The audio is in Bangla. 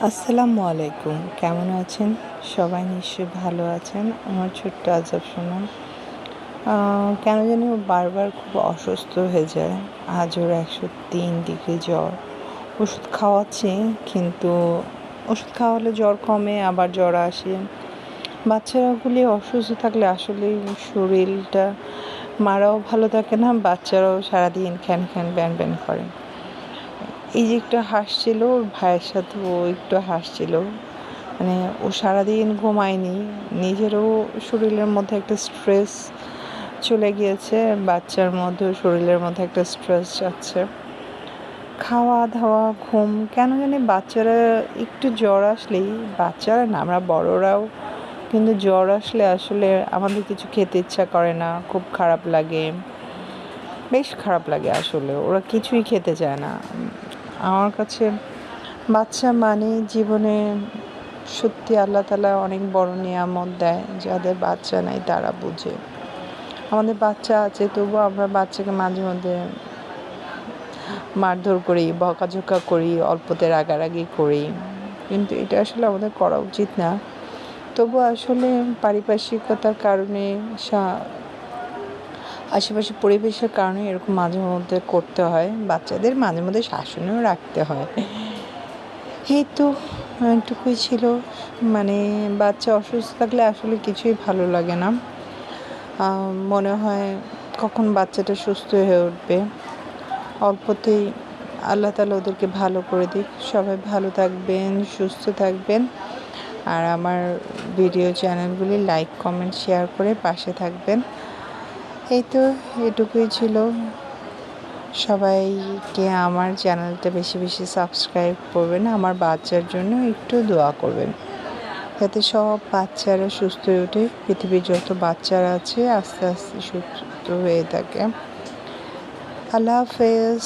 আসসালামু আলাইকুম। কেমন আছেন? সবাই নিশ্চয়ই ভালো আছেন। আমার ছোট্ট আজব সোনা কেন জানি ও বারবার খুব অসুস্থ হয়ে যায়। আজ ওর 103 ডিগ্রি জ্বর। ওষুধ খাওয়াচ্ছি, কিন্তু ওষুধ খাওয়ালে জ্বর কমে, আবার জ্বর আসে। বাচ্চাগুলি অসুস্থ থাকলে আসলেই শরীরটা, মারাও ভালো থাকে না, বাচ্চারাও সারাদিন খ্যান খ্যান ব্যান ব্যান করে। এই যে একটু হাসছিল, ওর ভাইয়ের সাথে ও একটু হাসছিল। মানে ও সারাদিন ঘুমায়নি, নিজেরও শরীরের মধ্যে একটা স্ট্রেস চলে গিয়েছে, বাচ্চার মধ্যেও শরীরের মধ্যে একটা স্ট্রেস যাচ্ছে। খাওয়া দাওয়া ঘুম, কেন জানি বাচ্চারা একটু জ্বর আসলেই, বাচ্চারা না আমরা বড়রাও কিন্তু জ্বর আসলে আসলে আমাদের কিছু খেতে ইচ্ছা করে না, খুব খারাপ লাগে, বেশ খারাপ লাগে। আসলে ওরা কিছুই খেতে চায় না। আমার কাছে বাচ্চা মানে জীবনে সত্যি আল্লাহ তাআলা অনেক বড় নিয়ামত দেয়। যাদের বাচ্চা নাই তারা বুঝে। আমাদের বাচ্চা আছে, তবুও আমরা বাচ্চাকে মাঝে মধ্যে মারধর করি, বকাঝকা করি, অল্পতে রাগারাগি করি, কিন্তু এটা আসলে আমাদের করা উচিত না। তবু আসলে পারিপার্শ্বিকতার কারণে, আশেপাশের পরিবেশের কারণে এরকম মাঝে মধ্যে করতে হয়। বাচ্চাদের মাঝে মধ্যে শাসনেও রাখতে হয়। এই তো এটুকুই ছিল। মানে বাচ্চা অসুস্থ থাকলে আসলে কিছুই ভালো লাগে না। মনে হয় কখন বাচ্চাটা সুস্থ হয়ে উঠবে। অল্পতেই আল্লাহ তাআলা ওদেরকে ভালো করে দিক। সবাই ভালো থাকবেন, সুস্থ থাকবেন, আর আমার ভিডিও চ্যানেলগুলি লাইক কমেন্ট শেয়ার করে পাশে থাকবেন। এই তো এটুকুই ছিল। সবাইকে আমার চ্যানেলটা বেশি বেশি সাবস্ক্রাইব করবেন, আমার বাচ্চার জন্য একটু দোয়া করবেন, যাতে সব বাচ্চারা সুস্থ হয়ে ওঠে, পৃথিবীর যত বাচ্চারা আছে আস্তে আস্তে সুস্থ হয়ে থাকে। আল্লাহ হাফেজ।